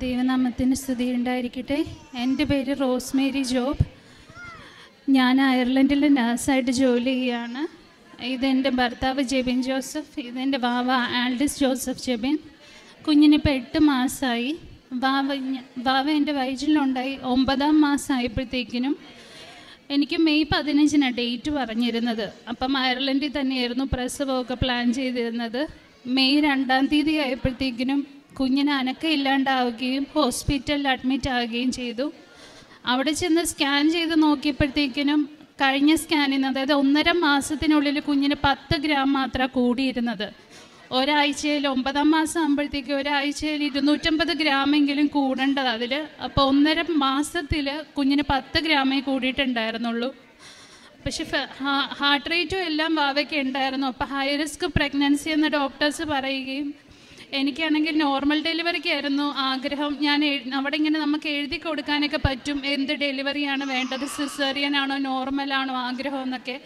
ദൈവനാമത്തിന് സ്തുതി ഉണ്ടായിരിക്കട്ടെ. എൻ്റെ പേര് റോസ്മേരി ജോബ്. ഞാൻ അയർലൻഡിൽ നഴ്സായിട്ട് ജോലി ചെയ്യുകയാണ്. ഇതെൻ്റെ ഭർത്താവ് ജെബിൻ ജോസഫ്. ഇതെൻ്റെ വാവ ആൽഡിസ് ജോസഫ് ജെബിൻ. കുഞ്ഞിനിപ്പോൾ 8 മാസമായി. വാവ എൻ്റെ വയറ്റിലുണ്ടായി 9ാം മാസമായപ്പോഴത്തേക്കിനും എനിക്ക് മെയ് 15 ഡേറ്റ് പറഞ്ഞിരുന്നത്. അപ്പം അയർലൻഡിൽ തന്നെയായിരുന്നു പ്രസവമൊക്കെ പ്ലാൻ ചെയ്തിരുന്നത്. മെയ് 2 തീയതി ആയപ്പോഴത്തേക്കിനും കുഞ്ഞിന് അനക്കം ഇല്ലാണ്ടാവുകയും ഹോസ്പിറ്റലിൽ അഡ്മിറ്റ് ആവുകയും ചെയ്തു. അവിടെ ചെന്ന് സ്കാൻ ചെയ്ത് നോക്കിയപ്പോഴത്തേക്കിനും കഴിഞ്ഞ സ്കാനിൽ നിന്ന്, അതായത് 1.5 മാസത്തിനുള്ളിൽ കുഞ്ഞിന് 10 ഗ്രാം മാത്രമാണ് കൂടിയിരുന്നത്. ഒരാഴ്ചയിൽ 9ാം മാസം ആകുമ്പോഴത്തേക്ക് ഒരാഴ്ചയിൽ 250 ഗ്രാമെങ്കിലും കൂടേണ്ടത് അതിൽ. അപ്പോൾ 1.5 മാസത്തിൽ കുഞ്ഞിന് 10 ഗ്രാമേ കൂടിയിട്ടുണ്ടായിരുന്നുള്ളൂ. പക്ഷെ ഹാർട്ട് റേറ്റും എല്ലാം വാവയ്ക്ക് ഉണ്ടായിരുന്നു. അപ്പോൾ ഹൈ റിസ്ക് പ്രഗ്നൻസി എന്ന് ഡോക്ടേഴ്സ് പറയുകയും എനിക്കാണെങ്കിൽ നോർമൽ ഡെലിവറിക്കായിരുന്നു ആഗ്രഹം. ഞാൻ അവിടെ ഇങ്ങനെ നമുക്ക് എഴുതി കൊടുക്കാനൊക്കെ പറ്റും എന്ത് ഡെലിവറിയാണ് വേണ്ടത്, സിസേറിയൻ ആണോ നോർമലാണോ ആഗ്രഹം എന്നൊക്കെ.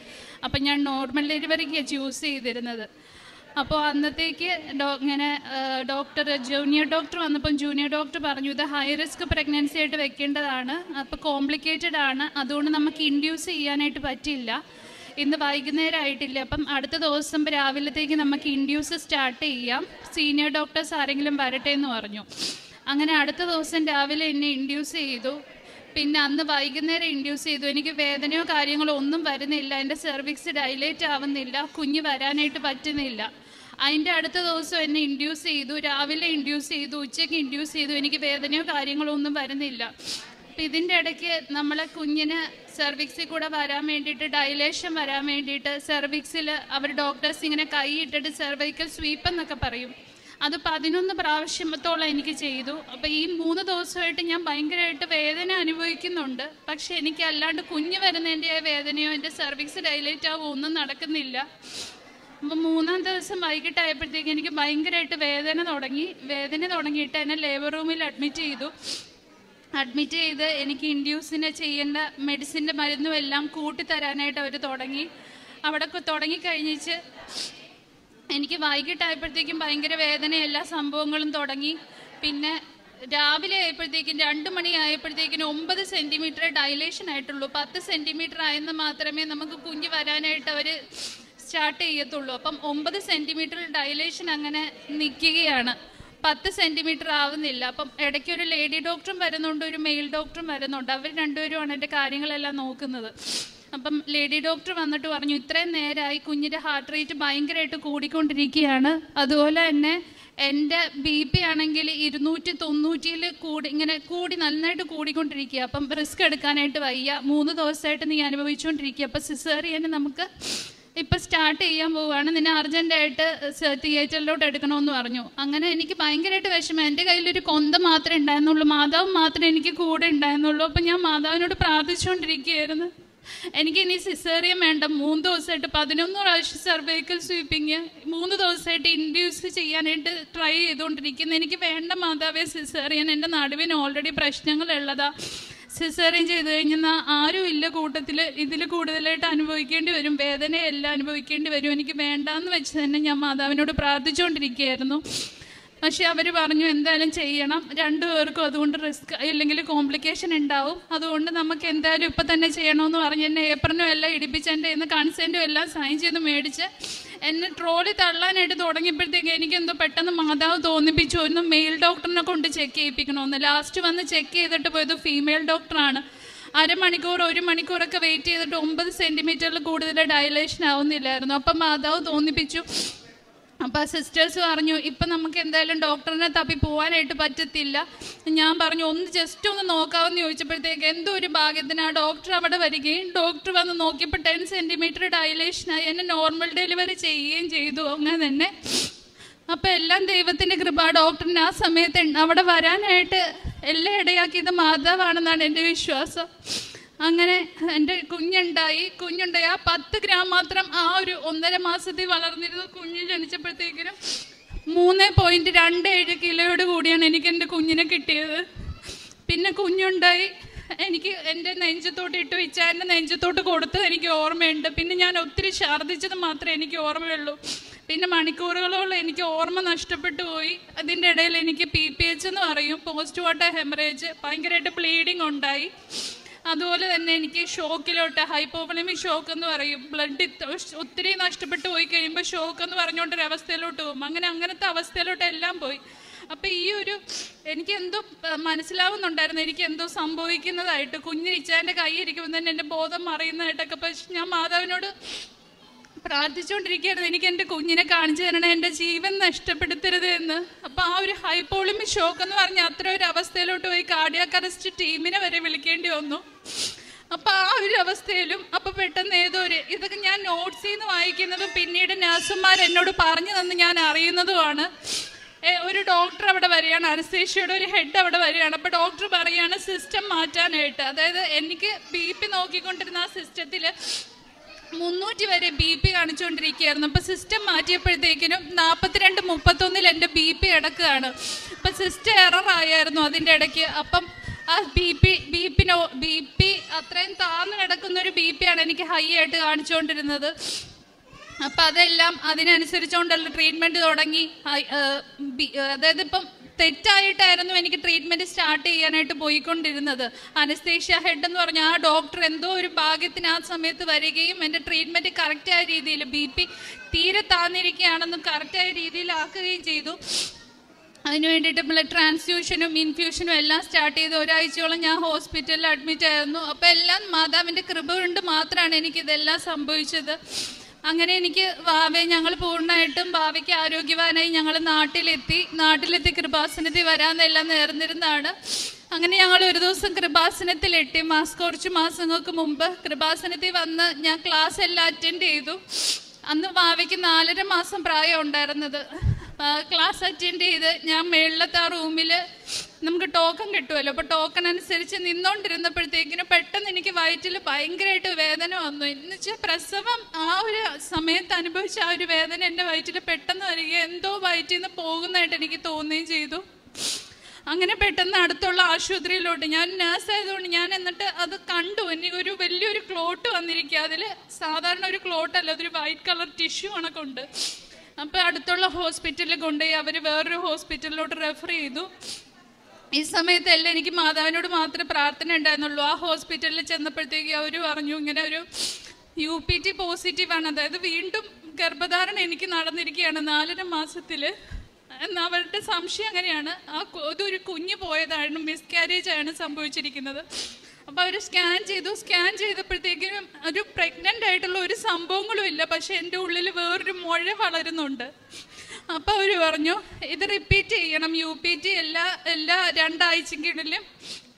അപ്പം ഞാൻ നോർമൽ ഡെലിവറിക്ക് ചൂസ് ചെയ്തിരുന്നത്. അപ്പോൾ അന്നത്തേക്ക് ഇങ്ങനെ ജൂനിയർ ഡോക്ടർ വന്നപ്പം ജൂനിയർ ഡോക്ടർ പറഞ്ഞു ഇത് ഹൈ റിസ്ക് പ്രഗ്നൻസി ആയിട്ട് വെക്കേണ്ടതാണ്, അപ്പോൾ കോംപ്ലിക്കേറ്റഡ് ആണ്, അതുകൊണ്ട് നമുക്ക് ഇൻഡ്യൂസ് ചെയ്യാനായിട്ട് പറ്റില്ല. ഇന്ന് വൈകുന്നേരം ആയിട്ടില്ല, അപ്പം അടുത്ത ദിവസം രാവിലത്തേക്ക് നമുക്ക് ഇൻഡ്യൂസ് സ്റ്റാർട്ട് ചെയ്യാം, സീനിയർ ഡോക്ടേഴ്സ് ആരെങ്കിലും വരട്ടെ എന്ന് പറഞ്ഞു. അങ്ങനെ അടുത്ത ദിവസം രാവിലെ എന്നെ ഇൻഡ്യൂസ് ചെയ്തു. പിന്നെ അന്ന് വൈകുന്നേരം ഇൻഡ്യൂസ് ചെയ്തു. എനിക്ക് വേദനയോ കാര്യങ്ങളോ ഒന്നും വരുന്നില്ല, എൻ്റെ സെർവിക്സ് ഡൈലേറ്റ് ആവുന്നില്ല, കുഞ്ഞ് വരാനായിട്ട് പറ്റുന്നില്ല. അതിൻ്റെ അടുത്ത ദിവസം എന്നെ ഇൻഡ്യൂസ് ചെയ്തു, രാവിലെ ഇൻഡ്യൂസ് ചെയ്തു, ഉച്ചയ്ക്ക് ഇൻഡ്യൂസ് ചെയ്തു. എനിക്ക് വേദനയോ കാര്യങ്ങളോ ഒന്നും വരുന്നില്ല. അപ്പം ഇതിൻ്റെ ഇടയ്ക്ക് നമ്മളെ കുഞ്ഞിന് സെർവിക്സിൽ കൂടെ വരാൻ വേണ്ടിയിട്ട്, ഡൈലേഷൻ വരാൻ വേണ്ടിയിട്ട് സെർവിക്സിൽ അവർ ഡോക്ടേഴ്സ് ഇങ്ങനെ കൈ ഇട്ടിട്ട് സെർവൈക്കൽ സ്വീപ്പ് എന്നൊക്കെ പറയും, അത് 11 പ്രാവശ്യത്തോളം എനിക്ക് ചെയ്തു. അപ്പോൾ ഈ 3 ദിവസമായിട്ട് ഞാൻ ഭയങ്കരമായിട്ട് വേദന അനുഭവിക്കുന്നുണ്ട്. പക്ഷെ എനിക്ക് അല്ലാണ്ട് കുഞ്ഞ് വരുന്നതിൻ്റെ വേദനയോ എൻ്റെ സെർവിക്സ് ഡൈലേറ്റ് ആവോ ഒന്നും നടക്കുന്നില്ല. അപ്പോൾ 3ാം ദിവസം വൈകിട്ടായപ്പോഴത്തേക്ക് എനിക്ക് ഭയങ്കരമായിട്ട് വേദന തുടങ്ങിയിട്ട് എന്നെ ലേബർ റൂമിൽ അഡ്മിറ്റ് ചെയ്ത് എനിക്ക് ഇൻഡ്യൂസിന് ചെയ്യേണ്ട മെഡിസിൻ്റെ മരുന്നും എല്ലാം കൂട്ടിത്തരാനായിട്ട് അവർ തുടങ്ങി. അവിടെ തുടങ്ങിക്കഴിഞ്ഞിട്ട് എനിക്ക് വൈകിട്ടായപ്പോഴത്തേക്കും ഭയങ്കര വേദന, എല്ലാ സംഭവങ്ങളും തുടങ്ങി. പിന്നെ രാവിലെ ആയപ്പോഴത്തേക്കും 2 മണി ആയപ്പോഴത്തേക്കിനും 9 സെൻറ്റിമീറ്റർ ഡൈലേഷൻ ആയിട്ടുള്ളൂ. 10 സെൻറ്റിമീറ്റർ ആയെന്ന് മാത്രമേ നമുക്ക് കുഞ്ഞ് വരാനായിട്ട് അവർ സ്റ്റാർട്ട് ചെയ്യത്തുള്ളൂ. അപ്പം 9 സെൻറ്റിമീറ്റർ ഡൈലേഷൻ അങ്ങനെ നിൽക്കുകയാണ്, 10 സെൻറ്റിമീറ്റർ ആവുന്നില്ല. അപ്പം ഇടയ്ക്ക് ഒരു ലേഡി ഡോക്ടറും വരുന്നുണ്ട്, ഒരു മെയിൽ ഡോക്ടറും വരുന്നുണ്ട്. അവർ രണ്ടുപേരുമാണ് എൻ്റെ കാര്യങ്ങളെല്ലാം നോക്കുന്നത്. അപ്പം ലേഡി ഡോക്ടർ വന്നിട്ട് പറഞ്ഞു ഇത്രയും നേരമായി കുഞ്ഞിൻ്റെ ഹാർട്ട് റേറ്റ് ഭയങ്കരമായിട്ട് കൂടിക്കൊണ്ടിരിക്കുകയാണ്, അതുപോലെ തന്നെ എൻ്റെ BP ആണെങ്കിൽ 290-ൽ ഇങ്ങനെ നന്നായിട്ട് കൂടിക്കൊണ്ടിരിക്കുക. അപ്പം റിസ്ക് എടുക്കാനായിട്ട് വയ്യ, 3 ദിവസമായിട്ട് നീ അനുഭവിച്ചുകൊണ്ടിരിക്കുക. അപ്പം സിസേറിയന് നമുക്ക് ഇപ്പം സ്റ്റാർട്ട് ചെയ്യാൻ പോവുകയാണ്, നിന്നെ അർജൻറ്റായിട്ട് തിയേറ്ററിലോട്ട് എടുക്കണമെന്ന് പറഞ്ഞു. അങ്ങനെ എനിക്ക് ഭയങ്കരമായിട്ട് വിഷമം. എൻ്റെ കയ്യിലൊരു കൊന്ത മാത്രമേ ഉണ്ടായിരുന്നുള്ളൂ, മാതാവ് മാത്രമേ എനിക്ക് കൂടെ ഉണ്ടായിരുന്നുള്ളൂ. അപ്പം ഞാൻ മാതാവിനോട് പ്രാർത്ഥിച്ചുകൊണ്ടിരിക്കുകയായിരുന്നു, എനിക്ക് ഇനി സിസേറിയൻ വേണ്ട. 3 ദിവസമായിട്ട് 11 പ്രാവശ്യം സർവൈക്കൽ സ്വീപ്പിങ്, 3 ദിവസമായിട്ട് ഇൻഡ്യൂസ് ചെയ്യാനായിട്ട് ട്രൈ ചെയ്തുകൊണ്ടിരിക്കുന്നു. എനിക്ക് വേണ്ട മാതാവേ സിസേറിയൻ, എൻ്റെ നടുവിന് ഓൾറെഡി പ്രശ്നങ്ങളുള്ളതാ, സിസേറിയൻ ചെയ്ത് കഴിഞ്ഞാൽ ആരും ഇല്ല കൂട്ടത്തിൽ, ഇതിൽ കൂടുതലായിട്ട് അനുഭവിക്കേണ്ടി വരും, വേദനയെല്ലാം അനുഭവിക്കേണ്ടി വരും, എനിക്ക് വേണ്ടാന്ന് വെച്ച് തന്നെ ഞാൻ മാതാവിനോട് പ്രാർത്ഥിച്ചുകൊണ്ടിരിക്കുകയായിരുന്നു. പക്ഷെ അവർ പറഞ്ഞു എന്തായാലും ചെയ്യണം, 2 പേർക്കും അതുകൊണ്ട് റിസ്ക് ഇല്ലെങ്കിൽ കോംപ്ലിക്കേഷൻ ഉണ്ടാവും, അതുകൊണ്ട് നമുക്ക് എന്തായാലും ഇപ്പം തന്നെ ചെയ്യണമെന്ന് പറഞ്ഞ് എന്നെ ഏപ്രിലും എല്ലാം ഇടിപ്പിച്ച് എൻ്റെ ഇന്ന് കൺസെൻറ്റും എല്ലാം സൈൻ ചെയ്ത് മേടിച്ച് എന്നെ ട്രോളി തള്ളാനായിട്ട് തുടങ്ങിയപ്പോഴത്തേക്ക് എനിക്കെന്തോ പെട്ടെന്ന് മാതാവ് തോന്നിപ്പിച്ചു ഒന്ന് മെയിൽ ഡോക്ടറിനെ കൊണ്ട് ചെക്ക് ചെയ്യിപ്പിക്കണമെന്ന്. ലാസ്റ്റ് വന്ന് ചെക്ക് ചെയ്തിട്ട് പോയത് ഫീമെയിൽ ഡോക്ടറാണ്. 1/2 മണിക്കൂർ 1 മണിക്കൂറൊക്കെ വെയിറ്റ് ചെയ്തിട്ട് 9 സെൻറ്റിമീറ്ററിൽ കൂടുതൽ ഡൈലേഷൻ ആവുന്നില്ലായിരുന്നു. അപ്പം മാതാവ് തോന്നിപ്പിച്ചു. അപ്പോൾ സിസ്റ്റേഴ്സ് പറഞ്ഞു ഇപ്പം നമുക്ക് എന്തായാലും ഡോക്ടറിനെ തപ്പി പോകാനായിട്ട് പറ്റത്തില്ല. ഞാൻ പറഞ്ഞു ജസ്റ്റ് ഒന്ന് നോക്കാമെന്ന് ചോദിച്ചപ്പോഴത്തേക്ക് എന്തോ ഒരു ഭാഗ്യത്തിന് ആ ഡോക്ടർ അവിടെ വരികയും ഡോക്ടർ വന്ന് നോക്കിയപ്പോൾ 10 സെൻറ്റിമീറ്റർ ഡൈലേഷനായി എന്നെ നോർമൽ ഡെലിവറി ചെയ്യുകയും ചെയ്തു. അങ്ങനെ തന്നെ അപ്പോൾ എല്ലാം ദൈവത്തിൻ്റെ കൃപ. ഡോക്ടറിന് ആ സമയത്ത് അവിടെ വരാനായിട്ട് എല്ലാം ഇടയാക്കിയത് മാതാവാണെന്നാണ് എൻ്റെ വിശ്വാസം. അങ്ങനെ എൻ്റെ കുഞ്ഞുണ്ടായി. ആ 10 ഗ്രാം മാത്രം ആ ഒരു 1.5 മാസത്തിൽ വളർന്നിരുന്ന കുഞ്ഞ് ജനിച്ചപ്പോഴത്തേക്കിനും 3.27 കിലോയോട് കൂടിയാണ് എനിക്ക് എൻ്റെ കുഞ്ഞിനെ കിട്ടിയത്. പിന്നെ കുഞ്ഞുണ്ടായി, എനിക്ക് എൻ്റെ നെഞ്ചത്തോട്ട് ഇട്ട് വെച്ചാൽ എൻ്റെ നെഞ്ചത്തോട്ട് കൊടുത്തത് എനിക്ക് ഓർമ്മയുണ്ട്. പിന്നെ ഞാൻ ഒത്തിരി ഛർദ്ദിച്ചത് മാത്രമേ എനിക്ക് ഓർമ്മയുള്ളൂ. പിന്നെ മണിക്കൂറുകളോളം എനിക്ക് ഓർമ്മ നഷ്ടപ്പെട്ടു പോയി. അതിൻ്റെ ഇടയിൽ എനിക്ക് PPH എന്ന് പറയും, പോസ്റ്റ് വാട്ടർ ഹെമറേജ്, ഭയങ്കരമായിട്ട് ബ്ലീഡിങ് ഉണ്ടായി. അതുപോലെ തന്നെ എനിക്ക് ഷോക്കിലോട്ട്, ഹൈപ്പോവലമിക് ഷോക്ക് എന്ന് പറയും, ബ്ലഡ് ഒത്തിരി നഷ്ടപ്പെട്ടു പോയി കഴിയുമ്പോൾ ഷോക്ക് എന്ന് പറഞ്ഞുകൊണ്ടൊരവസ്ഥയിലോട്ട് പോകും. അങ്ങനത്തെ അവസ്ഥയിലോട്ട് എല്ലാം പോയി. അപ്പം എനിക്ക് എന്തോ മനസ്സിലാവുന്നുണ്ടായിരുന്നു, എനിക്ക് എന്തോ സംഭവിക്കുന്നതായിട്ട്. കുഞ്ഞ് ഇച്ചാൻ്റെ കൈ ഇരിക്കുമ്പോൾ തന്നെ എൻ്റെ ബോധം മറിയുന്നതായിട്ടൊക്കെ. പക്ഷെ ഞാൻ മാതാവിനോട് പ്രാർത്ഥിച്ചുകൊണ്ടിരിക്കുകയായിരുന്നു, എനിക്ക് എൻ്റെ കുഞ്ഞിനെ കാണിച്ചു തരണേ, എൻ്റെ ജീവൻ നഷ്ടപ്പെടുത്തരുത് എന്ന്. അപ്പോൾ ആ ഒരു ഹൈപ്പോളിമിക് ഷോക്ക് എന്ന് പറഞ്ഞാൽ അത്ര ഒരു അവസ്ഥയിലോട്ട് പോയി കാർഡിയാക് അറസ്റ്റ് ടീമിനെ വരെ വിളിക്കേണ്ടി വന്നു. അപ്പോൾ ആ ഒരു അവസ്ഥയിലും അപ്പോൾ പെട്ടെന്ന് ഇതൊക്കെ ഞാൻ നോട്ട്സിൽ നിന്ന് വായിക്കുന്നതും പിന്നീട് നഴ്സുമാർ എന്നോട് പറഞ്ഞു തന്ന് ഞാൻ അറിയുന്നതുമാണ്. ഒരു ഡോക്ടർ അവിടെ വരികയാണ്, അനസ്തേഷ്യയുടെ ഒരു ഹെഡ് അവിടെ വരികയാണ്. അപ്പോൾ ഡോക്ടർ പറയുകയാണ് സിസ്റ്റം മാറ്റാനായിട്ട്. അതായത് എനിക്ക് BP നോക്കിക്കൊണ്ടിരുന്ന ആ സിസ്റ്റത്തിൽ 300 വരെ BP കാണിച്ചുകൊണ്ടിരിക്കുകയായിരുന്നു. അപ്പോൾ സിസ്റ്റം മാറ്റിയപ്പോഴത്തേക്കിനും 42-31 എൻ്റെ BP കിടക്കുകയാണ്. അപ്പം സിസ്റ്റം എററായിരുന്നു അതിൻ്റെ ഇടയ്ക്ക്. അപ്പം ആ BP അത്രയും താഴ്ന്നു കിടക്കുന്നൊരു BP ആണ് എനിക്ക് ഹൈ ആയിട്ട് കാണിച്ചുകൊണ്ടിരുന്നത്. അപ്പം അതെല്ലാം അതിനനുസരിച്ചുകൊണ്ടുള്ള ട്രീറ്റ്മെൻറ്റ് തുടങ്ങി. അതായത് ഇപ്പം തെറ്റായിട്ടായിരുന്നു എനിക്ക് ട്രീറ്റ്മെൻറ്റ് സ്റ്റാർട്ട് ചെയ്യാനായിട്ട് പോയിക്കൊണ്ടിരുന്നത്. അനസ്തേഷ്യ ഹെഡ് എന്ന് പറഞ്ഞാൽ ആ ഡോക്ടർ എന്തോ ഒരു ഭാഗ്യത്തിന് ആ സമയത്ത് വരികയും എൻ്റെ ട്രീറ്റ്മെൻറ്റ് കറക്റ്റായ രീതിയിൽ BP തീരെ താന്നിരിക്കുകയാണെന്നും കറക്റ്റായ രീതിയിലാക്കുകയും ചെയ്തു. അതിന് വേണ്ടിയിട്ട് ബ്ലഡ് ട്രാൻസ്ഫ്യൂഷനും ഇൻഫ്യൂഷനും എല്ലാം സ്റ്റാർട്ട് ചെയ്ത് ഒരാഴ്ചയോളം ഞാൻ ഹോസ്പിറ്റലിൽ അഡ്മിറ്റ് ആയിരുന്നു. അപ്പോൾ എല്ലാം മാതാവിൻ്റെ കൃപ കൊണ്ട് മാത്രമാണ് എനിക്കിതെല്ലാം സംഭവിച്ചത്. അങ്ങനെ എനിക്ക് ഞങ്ങൾ പൂർണ്ണമായിട്ടും ഭാവിക്ക് ആരോഗ്യവാനായി ഞങ്ങൾ നാട്ടിലെത്തി കൃപാസനത്തിൽ വരാമെന്നെല്ലാം നേർന്നിരുന്നതാണ്. അങ്ങനെ ഞങ്ങൾ ഒരു ദിവസം കൃപാസനത്തിലെത്തി. കുറച്ച് മാസങ്ങൾക്ക് മുമ്പ് കൃപാസനത്തിൽ വന്ന് ഞാൻ ക്ലാസ് എല്ലാം അറ്റൻഡ് ചെയ്തു. അന്ന് ഭാവിക്ക് 4.5 മാസം പ്രായം ഉണ്ടായിരുന്നത്. ക്ലാസ് അറ്റൻഡ് ചെയ്ത് ഞാൻ മേളിലത്തെ ആ റൂമിൽ നമുക്ക് ടോക്കൺ കിട്ടുമല്ലോ. അപ്പോൾ ടോക്കൺ അനുസരിച്ച് നിന്നുകൊണ്ടിരുന്നപ്പോഴത്തേക്കിനും പെട്ടെന്ന് എനിക്ക് വയറ്റിൽ ഭയങ്കരമായിട്ട് വേദന വന്നു. എന്ന് വെച്ചാൽ പ്രസവം ആ ഒരു സമയത്ത് അനുഭവിച്ച ആ ഒരു വേദന എൻ്റെ വയറ്റിൽ പെട്ടെന്ന് വരികയും എന്തോ വയറ്റിൽ നിന്ന് പോകുന്നതായിട്ട് എനിക്ക് തോന്നുകയും ചെയ്തു. അങ്ങനെ പെട്ടെന്ന് അടുത്തുള്ള ആശുപത്രിയിലോട്ട്, ഞാൻ നേഴ്സായതുകൊണ്ട് ഞാൻ എന്നിട്ട് അത് കണ്ടു. എനിക്ക് ഒരു വലിയൊരു ക്ലോട്ട് വന്നിരിക്കുക. അതിൽ സാധാരണ ഒരു ക്ലോട്ടല്ല, അതൊരു വൈറ്റ് കളർ ടിഷ്യൂ കണക്കുണ്ട്. അപ്പോൾ അടുത്തുള്ള ഹോസ്പിറ്റലിൽ കൊണ്ടുപോയി അവർ വേറൊരു ഹോസ്പിറ്റലിലോട്ട് റെഫർ ചെയ്തു. ഈ സമയത്തെല്ലാം എനിക്ക് മാതാവിനോട് മാത്രമേ പ്രാർത്ഥന ഉണ്ടായിരുന്നുള്ളൂ. ആ ഹോസ്പിറ്റലിൽ ചെന്നപ്പോഴത്തേക്ക് അവർ പറഞ്ഞു ഇങ്ങനെ ഒരു UPT പോസിറ്റീവാണ്, അതായത് വീണ്ടും ഗർഭധാരണം എനിക്ക് നടന്നിരിക്കുകയാണ് 4.5 മാസത്തിൽ. അവരുടെ സംശയം അങ്ങനെയാണ്, അതൊരു കുഞ്ഞ് പോയതാണ്, മിസ്കാരേജ് ആണ് സംഭവിച്ചിരിക്കുന്നത്. അപ്പോൾ അവർ സ്കാൻ ചെയ്തപ്പോഴത്തേക്കും ഒരു പ്രഗ്നൻ്റ് ആയിട്ടുള്ള ഒരു സംഭവങ്ങളും ഇല്ല. പക്ഷെ എൻ്റെ ഉള്ളിൽ വേറൊരു മുഴ വളരുന്നുണ്ട്. അപ്പോൾ അവർ പറഞ്ഞു ഇത് റിപ്പീറ്റ് ചെയ്യണം, UPT എല്ലാ 2 ആഴ്ചയ്ക്കുള്ളിലും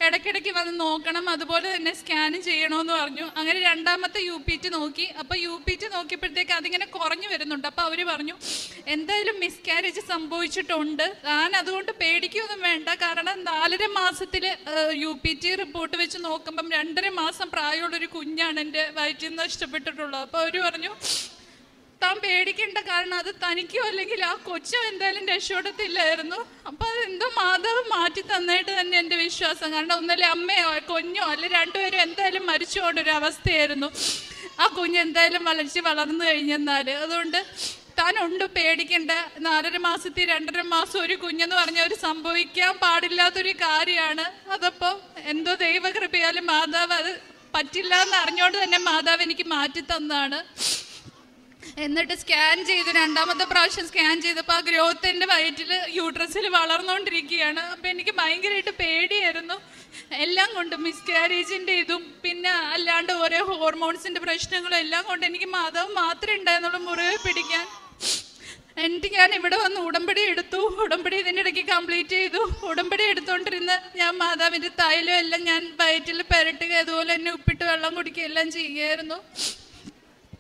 ഇടയ്ക്കിടയ്ക്ക് വന്ന് നോക്കണം, അതുപോലെ തന്നെ സ്കാനും ചെയ്യണമെന്ന് പറഞ്ഞു. അങ്ങനെ 2ാമത്തെ UPT നോക്കി. അപ്പോൾ UPT നോക്കിയപ്പോഴത്തേക്ക് അതിങ്ങനെ കുറഞ്ഞു വരുന്നുണ്ട്. അപ്പോൾ അവർ പറഞ്ഞു എന്തായാലും മിസ്കാരേജ് സംഭവിച്ചിട്ടുണ്ട്, ഞാൻ അതുകൊണ്ട് പേടിക്കൊന്നും വേണ്ട, കാരണം 4.5 മാസത്തിൽ UPT റിപ്പോർട്ട് വെച്ച് നോക്കുമ്പം 2.5 മാസം പ്രായമുള്ളൊരു കുഞ്ഞാണ് എൻ്റെ വയറ്റിൽ നിന്ന് നഷ്ടപ്പെട്ടിട്ടുള്ളത്. അപ്പോൾ അവർ പറഞ്ഞു താൻ പേടിക്കേണ്ട, കാരണം അത് തനിക്കോ അല്ലെങ്കിൽ ആ കൊച്ചോ എന്തായാലും രക്ഷപ്പെടത്തില്ലായിരുന്നു. അപ്പോൾ അതെന്തോ മാതാവ് മാറ്റി തന്നായിട്ട് തന്നെ എൻ്റെ വിശ്വാസം. കാരണം ഒന്നല്ലേ അമ്മയോ കുഞ്ഞോ അല്ലെ 2 പേരും എന്തായാലും മരിച്ചു പോകേണ്ട അവസ്ഥയായിരുന്നു. ആ കുഞ്ഞ് എന്തായാലും വളർന്നു കഴിഞ്ഞെന്നാൽ അതുകൊണ്ട് താനുണ്ട് പേടിക്കേണ്ട. 4.5 മാസത്തിൽ 2.5 മാസം ഒരു കുഞ്ഞെന്ന് പറഞ്ഞാൽ ഒരു സംഭവിക്കാൻ പാടില്ലാത്തൊരു കാര്യമാണ്. അതപ്പോൾ എന്തോ ദൈവകൃപയാലും മാതാവ് അത് പറ്റില്ല എന്ന് അറിഞ്ഞുകൊണ്ട് തന്നെ മാതാവ് എനിക്ക് മാറ്റി തന്നാണ്. എന്നിട്ട് സ്കാൻ ചെയ്തു, 2ാമത്തെ പ്രാവശ്യം സ്കാൻ ചെയ്തപ്പോൾ ആ ഗ്രോത്ത് എൻ്റെ വയറ്റിൽ യൂട്രസിൽ വളർന്നുകൊണ്ടിരിക്കുകയാണ്. അപ്പോൾ എനിക്ക് ഭയങ്കരമായിട്ട് പേടിയായിരുന്നു എല്ലാം കൊണ്ട്, മിസ്കാരേജിൻ്റെ ഇതും പിന്നെ അല്ലാണ്ട് ഓരോ ഹോർമോൺസിൻ്റെ പ്രശ്നങ്ങളും എല്ലാം കൊണ്ട് എനിക്ക് മാതാവ് മാത്രമേ ഉണ്ടായിരുന്നുള്ളൂ മുറിവ് പിടിക്കാൻ. എന്നിട്ട് ഞാൻ ഇവിടെ വന്ന് ഉടമ്പടി എടുത്തു. ഉടമ്പടി ഇതിൻ്റെ ഇടയ്ക്ക് കംപ്ലീറ്റ് ചെയ്തു. ഉടമ്പടി എടുത്തുകൊണ്ടിരുന്ന് ഞാൻ മാതാവിൻ്റെ തൈലം എല്ലാം ഞാൻ വയറ്റിൽ പുരട്ടുക, അതുപോലെ തന്നെ ഉപ്പിട്ട് വെള്ളം കുടിക്കുക എല്ലാം ചെയ്യുമായിരുന്നു.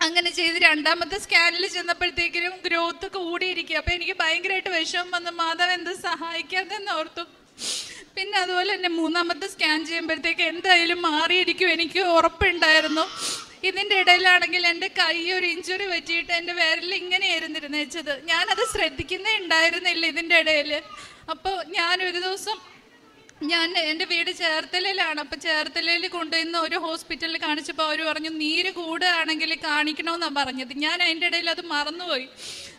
അങ്ങനെ ചെയ്ത് 2ാമത്തെ സ്കാനിൽ ചെന്നപ്പോഴത്തേക്കിനും ഗ്രോത്ത് കൂടിയിരിക്കുക. അപ്പോൾ എനിക്ക് ഭയങ്കരമായിട്ട് വിഷമം വന്ന് മാതാവ് എന്ത് സഹായിക്കാതെന്ന് ഓർത്തു. പിന്നെ അതുപോലെ തന്നെ 3ാമത്തെ സ്കാൻ ചെയ്യുമ്പോഴത്തേക്ക് എന്തായാലും മാറിയിരിക്കും എനിക്ക് ഉറപ്പുണ്ടായിരുന്നു. ഇതിൻ്റെ ഇടയിലാണെങ്കിൽ എൻ്റെ കൈ ഒരു ഇഞ്ചുറി പറ്റിയിട്ട് എൻ്റെ വിരൽ ഇങ്ങനെയായിരുന്നു വെച്ചത്. ഞാനത് ശ്രദ്ധിക്കുന്നേ ഉണ്ടായിരുന്നില്ല ഇതിൻ്റെ ഇടയിൽ. അപ്പോൾ ഞാനൊരു ദിവസം എൻ്റെ വീട് ചേർത്തലയിലാണ്. അപ്പോൾ ചേർത്തലയിൽ കൊണ്ടുവന്ന് ഒരു ഹോസ്പിറ്റലിൽ കാണിച്ചപ്പോൾ അവർ പറഞ്ഞു നീര് കൂടുകയാണെങ്കിൽ കാണിക്കണമെന്നാണ് പറഞ്ഞത്. ഞാൻ അതിൻ്റെ ഇടയിൽ അത് മറന്നുപോയി.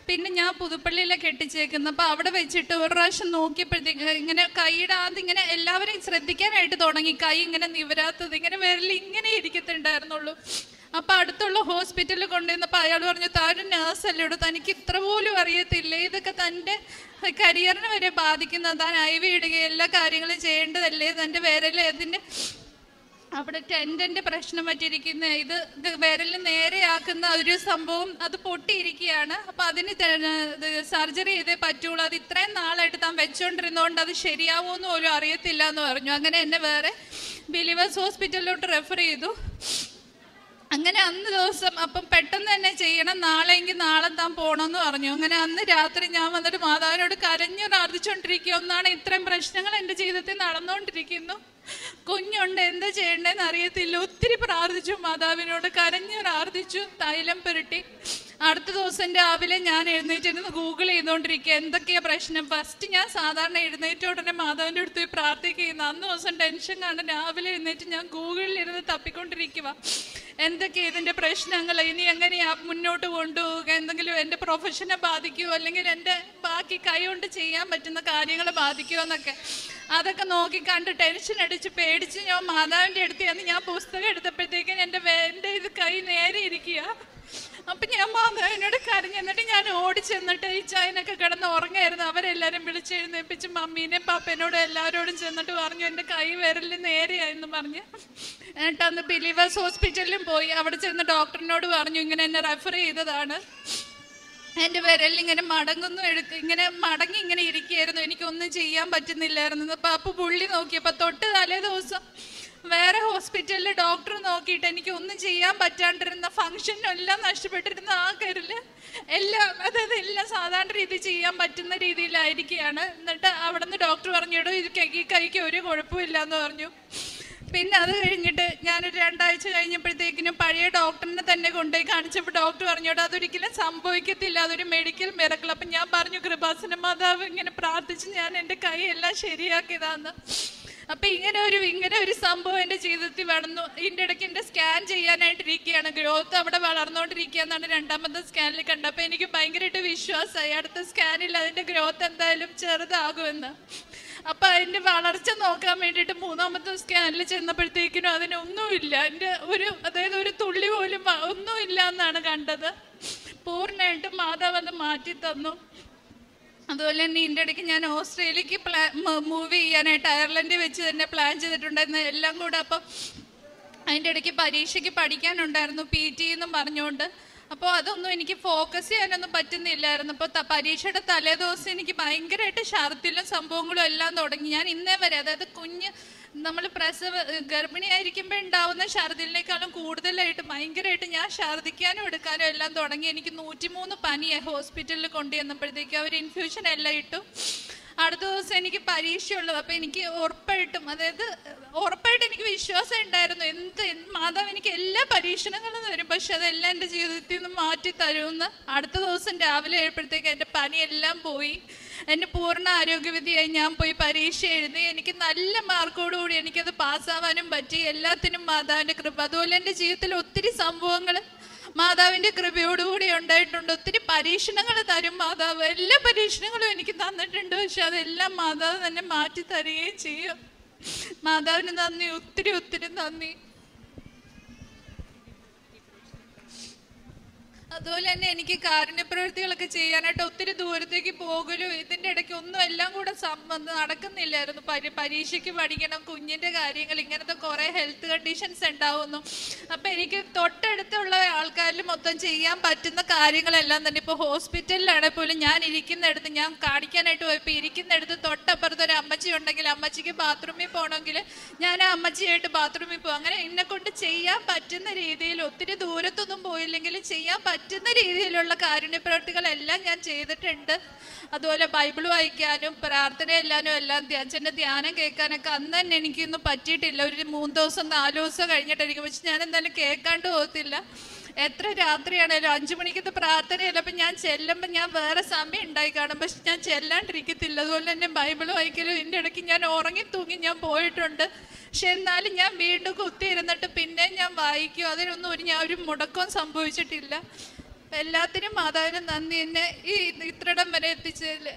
പിന്നെ ഞാൻ പുതുപ്പള്ളിയിലെ കെട്ടിച്ചേക്കുന്നത്. അപ്പോൾ അവിടെ വെച്ചിട്ട് ഒരു പ്രാവശ്യം നോക്കിയപ്പോഴത്തേക്ക് ഇങ്ങനെ കൈയുടെ അതിങ്ങനെ എല്ലാവരും ശ്രദ്ധിക്കാനായിട്ട് തുടങ്ങി. കൈ ഇങ്ങനെ നിവരാത്തത്, ഇങ്ങനെ വിരൽ ഇങ്ങനെ ഇരിക്കത്തുണ്ടായിരുന്നുള്ളൂ. അപ്പോൾ അടുത്തുള്ള ഹോസ്പിറ്റലിൽ കൊണ്ടുവന്നപ്പോൾ അയാൾ പറഞ്ഞു, താൻ നേഴ്സല്ലോട്, തനിക്ക് ഇത്ര പോലും അറിയത്തില്ല, ഇതൊക്കെ തൻ്റെ കരിയറിനെ വരെ ബാധിക്കുന്ന, താൻ IV ഇടുകയും എല്ലാ കാര്യങ്ങളും ചെയ്യേണ്ടതല്ലേ, തൻ്റെ വിരൽ അതിൻ്റെ അവിടെ ടെൻഡൻ്റെ പ്രശ്നം പറ്റിയിരിക്കുന്ന ഇത് വിരൽ നേരെയാക്കുന്ന ഒരു സംഭവം അത് പൊട്ടിയിരിക്കുകയാണ്. അപ്പോൾ അതിന് സർജറി ചെയ്തേ പറ്റുള്ളൂ, അത് ഇത്രയും നാളായിട്ട് താൻ വെച്ചുകൊണ്ടിരുന്നതുകൊണ്ട് അത് ശരിയാവുമെന്ന് പോലും അറിയത്തില്ല എന്ന് പറഞ്ഞു. അങ്ങനെ എന്നെ വേറെ ബിലീവേഴ്സ് ഹോസ്പിറ്റലിലോട്ട് റെഫർ ചെയ്തു. അങ്ങനെ അന്ന് ദിവസം അപ്പം പെട്ടെന്ന് തന്നെ ചെയ്യണം, നാളെയെങ്കിൽ നാളെ താൻ പോകണമെന്ന് പറഞ്ഞു. അങ്ങനെ അന്ന് രാത്രി ഞാൻ വന്നിട്ട് മാതാവിനോട് കരഞ്ഞു പ്രാർത്ഥിച്ചുകൊണ്ടിരിക്കുക. ഒന്നാണ് ഇത്രയും പ്രശ്നങ്ങൾ എൻ്റെ ജീവിതത്തിൽ നടന്നുകൊണ്ടിരിക്കുന്നു, കുഞ്ഞുണ്ട്, എന്താ ചെയ്യേണ്ടതെന്ന് അറിയത്തില്ല. ഒത്തിരി പ്രാർത്ഥിച്ചു, മാതാവിനോട് കരഞ്ഞു പ്രാർത്ഥിച്ചു, തൈലം പുരട്ടി. അടുത്ത ദിവസം രാവിലെ ഞാൻ എഴുന്നേറ്റിരുന്ന് ഗൂഗിൾ ചെയ്തുകൊണ്ടിരിക്കുക എന്തൊക്കെയാണ് പ്രശ്നം. ഫസ്റ്റ് ഞാൻ സാധാരണ എഴുന്നേറ്റ ഉടനെ മാതാവിൻ്റെ അടുത്ത് പോയി പ്രാർത്ഥിക്കുന്നു. അന്ന് ദിവസം ടെൻഷൻ കാരണം രാവിലെ എഴുന്നേറ്റ് ഞാൻ ഗൂഗിളിലിരുന്ന് തപ്പിക്കൊണ്ടിരിക്കുക എന്തൊക്കെയാണ് ഇതിൻ്റെ പ്രശ്നങ്ങൾ, ഇനി എങ്ങനെയാ മുന്നോട്ട് കൊണ്ടുപോവുക, എന്തെങ്കിലും എൻ്റെ പ്രൊഫഷനെ ബാധിക്കുമോ, അല്ലെങ്കിൽ എൻ്റെ ബാക്കി കൈ കൊണ്ട് ചെയ്യാൻ പറ്റുന്ന കാര്യങ്ങൾ ബാധിക്കുമോ എന്നൊക്കെ. അതൊക്കെ നോക്കി കണ്ട് ടെൻഷൻ അടിച്ച് പേടിച്ച് ഞാൻ മാതാവിൻ്റെ അടുത്ത് ചെന്ന് ഞാൻ പുസ്തകം എടുത്തപ്പോഴത്തേക്കും എൻ്റെ ഇത് കൈ നേരെ ഇരിക്കുക. അപ്പം ഞാൻ മാതാവിനോട് കരഞ്ഞു. എന്നിട്ട് ഞാൻ ഓടിച്ചെന്നിട്ട് ഈ ചായനൊക്കെ കിടന്ന് ഉറങ്ങായിരുന്നു. അവരെല്ലാവരും വിളിച്ചെഴുന്നേപ്പിച്ച് മമ്മീനെയും പാപ്പനോടും എല്ലാവരോടും ചെന്നിട്ട് പറഞ്ഞു എൻ്റെ കൈ വിരലിൽ നേരെയായെന്ന് പറഞ്ഞ്. എന്നിട്ട് അന്ന് ബിലീവേഴ്സ് ഹോസ്പിറ്റലിലും പോയി. അവിടെ ചെന്ന് ഡോക്ടറിനോട് പറഞ്ഞു ഇങ്ങനെ എന്നെ റെഫർ ചെയ്തതാണ്, എൻ്റെ വിരലിൽ ഇങ്ങനെ ഇങ്ങനെ മടങ്ങി ഇങ്ങനെ ഇരിക്കുകയായിരുന്നു, എനിക്കൊന്നും ചെയ്യാൻ പറ്റുന്നില്ലായിരുന്നു. അപ്പോൾ പുള്ളി നോക്കിയപ്പോൾ തൊട്ട് തലേ ദിവസം വേറെ ഹോസ്പിറ്റലിൽ ഡോക്ടർ നോക്കിയിട്ട് എനിക്ക് ഒന്നും ചെയ്യാൻ പറ്റാണ്ടിരുന്ന ഫങ്ഷനെല്ലാം നഷ്ടപ്പെട്ടിരുന്ന ആ കരല് എല്ലാം, അതായത് എല്ലാം സാധാരണ രീതി ചെയ്യാൻ പറ്റുന്ന രീതിയിലായിരിക്കുകയാണ്. എന്നിട്ട് അവിടെ നിന്ന് ഡോക്ടർ പറഞ്ഞിടും ഇത് ഈ കൈക്ക് ഒരു കുഴപ്പമില്ല എന്ന് പറഞ്ഞു. പിന്നെ അത് കഴിഞ്ഞിട്ട് ഞാനൊരു 2 ആഴ്ച കഴിഞ്ഞപ്പോഴത്തേക്കിനും പഴയ ഡോക്ടറിനെ തന്നെ കൊണ്ടുപോയി കാണിച്ചപ്പോൾ ഡോക്ടർ പറഞ്ഞോട്ട് അതൊരിക്കലും സംഭവിക്കത്തില്ല, അതൊരു മെഡിക്കൽ മിറക്കിൾ. അപ്പം ഞാൻ പറഞ്ഞു കൃപാസന മാതാവ് ഇങ്ങനെ പ്രാർത്ഥിച്ച് ഞാൻ എൻ്റെ കൈ എല്ലാം ശരിയാക്കിയതാന്ന്. അപ്പം ഇങ്ങനെ ഒരു സംഭവം എൻ്റെ ജീവിതത്തിൽ നടന്നു. ഇതിൻ്റെ ഇടയ്ക്ക് എൻ്റെ സ്കാൻ ചെയ്യാനായിട്ടിരിക്കുകയാണ്, ഗ്രോത്ത് അവിടെ വളർന്നുകൊണ്ടിരിക്കുക എന്നാണ് 2ാമത്തെ സ്കാനിൽ കണ്ടത്. അപ്പോൾ എനിക്ക് ഭയങ്കരമായിട്ട് വിശ്വാസമായി അടുത്ത സ്കാനിൽ അതിൻ്റെ ഗ്രോത്ത് എന്തായാലും ചെറുതാകുമെന്ന്. അപ്പം അതിൻ്റെ വളർച്ച നോക്കാൻ വേണ്ടിയിട്ട് 3ാമത്തെ സ്കാനിൽ ചെന്നപ്പോഴത്തേക്കിനും അതിനൊന്നുമില്ല, അതായത് ഒരു തുള്ളി പോലും ഒന്നുമില്ല എന്നാണ് കണ്ടത്. പൂർണ്ണമായിട്ടും മാതാവ് അത് മാറ്റി തന്നു. അതുപോലെ തന്നെ ഇതിൻ്റെ ഇടയ്ക്ക് ഞാൻ ഓസ്ട്രേലിയക്ക് മൂവ് ചെയ്യാനായിട്ട് അയർലൻഡിൽ വെച്ച് തന്നെ പ്ലാൻ ചെയ്തിട്ടുണ്ടായിരുന്നു എല്ലാം കൂടെ. അപ്പം അതിൻ്റെ ഇടയ്ക്ക് പരീക്ഷയ്ക്ക് പഠിക്കാനുണ്ടായിരുന്നു PT എന്നും പറഞ്ഞുകൊണ്ട്. അപ്പോൾ അതൊന്നും എനിക്ക് ഫോക്കസ് ചെയ്യാനൊന്നും പറ്റുന്നില്ലായിരുന്നു. അപ്പോൾ പരീക്ഷയുടെ തലേദിവസം എനിക്ക് ഭയങ്കരമായിട്ട് ഛർദിലും സംഭവങ്ങളും എല്ലാം തുടങ്ങി. ഞാൻ ഇന്നേ വരെ, അതായത് നമ്മൾ ഗർഭിണിയായിരിക്കുമ്പോൾ ഉണ്ടാവുന്ന ഛർദിലിനേക്കാളും കൂടുതലായിട്ട് ഭയങ്കരമായിട്ട് ഞാൻ ഛർദിക്കാനും എടുക്കാനും എല്ലാം തുടങ്ങി. എനിക്ക് 103 പനിയായി. ഹോസ്പിറ്റലിൽ കൊണ്ടുവന്നപ്പോഴത്തേക്ക് അവർ ഇൻഫ്യൂഷൻ എല്ലാം ഇട്ടു. അടുത്ത ദിവസം എനിക്ക് പരീക്ഷയുള്ളത്. അപ്പോൾ എനിക്ക് ഉറപ്പായിട്ടും എനിക്ക് വിശ്വാസം ഉണ്ടായിരുന്നു മാതാവ് എനിക്ക് എല്ലാ പരീക്ഷണങ്ങളും തരും, പക്ഷെ അതെല്ലാം എൻ്റെ ജീവിതത്തിൽ നിന്ന് മാറ്റി തരുമെന്ന്. അടുത്ത ദിവസം രാവിലെ ആയപ്പോഴത്തേക്ക് എൻ്റെ പനിയെല്ലാം പോയി, എൻ്റെ പൂർണ്ണ ആരോഗ്യവതിയായി ഞാൻ പോയി പരീക്ഷ എഴുതി. എനിക്ക് നല്ല മാർക്കോടുകൂടി എനിക്കത് പാസ്സാവാനും പറ്റി. എല്ലാത്തിനും മാതാവിൻ്റെ കൃപ. അതുപോലെ എൻ്റെ ജീവിതത്തിൽ ഒത്തിരി സംഭവങ്ങൾ മാതാവിൻ്റെ കൃപയോടുകൂടി ഉണ്ടായിട്ടുണ്ട്. ഒത്തിരി പരീക്ഷണങ്ങൾ തരും മാതാവ്, എല്ലാ പരീക്ഷണങ്ങളും എനിക്ക് തന്നിട്ടുണ്ട്, പക്ഷെ അതെല്ലാം മാതാവ് തന്നെ മാറ്റി തരികയും ചെയ്യും. മാതാവിന് നന്ദി, ഒത്തിരി ഒത്തിരി നന്ദി. അതുപോലെ തന്നെ എനിക്ക് കാരുണ്യപ്രവൃത്തികളൊക്കെ ചെയ്യാനായിട്ട് ഒത്തിരി ദൂരത്തേക്ക് പോകലും ഇതിൻ്റെ ഇടയ്ക്ക് ഒന്നും എല്ലാം കൂടെ നടക്കുന്നില്ലായിരുന്നു. പരീക്ഷയ്ക്ക് പഠിക്കണം, കുഞ്ഞിൻ്റെ കാര്യങ്ങൾ, ഇങ്ങനത്തെ കുറേ ഹെൽത്ത് കണ്ടീഷൻസ് ഉണ്ടാവുന്നു. അപ്പം എനിക്ക് തൊട്ടടുത്തുള്ള ആൾക്കാരിൽ മൊത്തം ചെയ്യാൻ പറ്റുന്ന കാര്യങ്ങളെല്ലാം തന്നെ ഇപ്പോൾ ഹോസ്പിറ്റലിലാണെങ്കിൽ പോലും ഞാൻ ഇരിക്കുന്നിടത്ത്, ഞാൻ കാണിക്കാനായിട്ട് പോയപ്പോൾ ഇരിക്കുന്നിടത്ത് തൊട്ടപ്പുറത്ത് ഒരു അമ്മച്ചി ഉണ്ടെങ്കിൽ അമ്മച്ചിക്ക് ബാത്റൂമിൽ പോകണമെങ്കിൽ ഞാൻ ആ അമ്മച്ചിയായിട്ട് ബാത്റൂമിൽ പോകും. അങ്ങനെ എന്നെക്കൊണ്ട് ചെയ്യാൻ പറ്റുന്ന രീതിയിൽ, ഒത്തിരി ദൂരത്തൊന്നും പോയില്ലെങ്കിലും ചെയ്യാൻ പറ്റുന്ന രീതിയിലുള്ള കാരുണ്യപ്രവൃത്തികളെല്ലാം ഞാൻ ചെയ്തിട്ടുണ്ട്. അതുപോലെ ബൈബിൾ വായിക്കാനും പ്രാർത്ഥന എല്ലാം അച്ഛൻ്റെ ധ്യാനം കേൾക്കാനൊക്കെ അന്ന് തന്നെ എനിക്കൊന്നും പറ്റിയിട്ടില്ല. ഒരു 3 ദിവസം 4 ദിവസം കഴിഞ്ഞിട്ടായിരിക്കും, പക്ഷെ ഞാൻ എന്തായാലും കേൾക്കാണ്ട് പോകത്തില്ല. എത്ര രാത്രിയാണേലും 5 മണിക്കത്തെ പ്രാർത്ഥനയല്ല. അപ്പം ഞാൻ ചെല്ലുമ്പോൾ ഞാൻ വേറെ സമയം ഉണ്ടായി കാണും, പക്ഷെ ഞാൻ ചെല്ലാണ്ടിരിക്കത്തില്ല. അതുപോലെ തന്നെ ബൈബിൾ വായിക്കലും ഇതിൻ്റെ ഇടയ്ക്ക് ഞാൻ ഉറങ്ങി തൂങ്ങി ഞാൻ പോയിട്ടുണ്ട്. പക്ഷെ എന്നാലും ഞാൻ വീണ്ടും കുത്തിയിരുന്നിട്ട് പിന്നെ ഞാൻ വായിക്കും. അതിനൊന്നും ഞാൻ ഒരു മുടക്കവും സംഭവിച്ചിട്ടില്ല. എല്ലാത്തിനും മാതാവിന് നന്ദി, എന്നെ ഈ ഇത്രയിടം വരെ എത്തിച്ചതിൽ.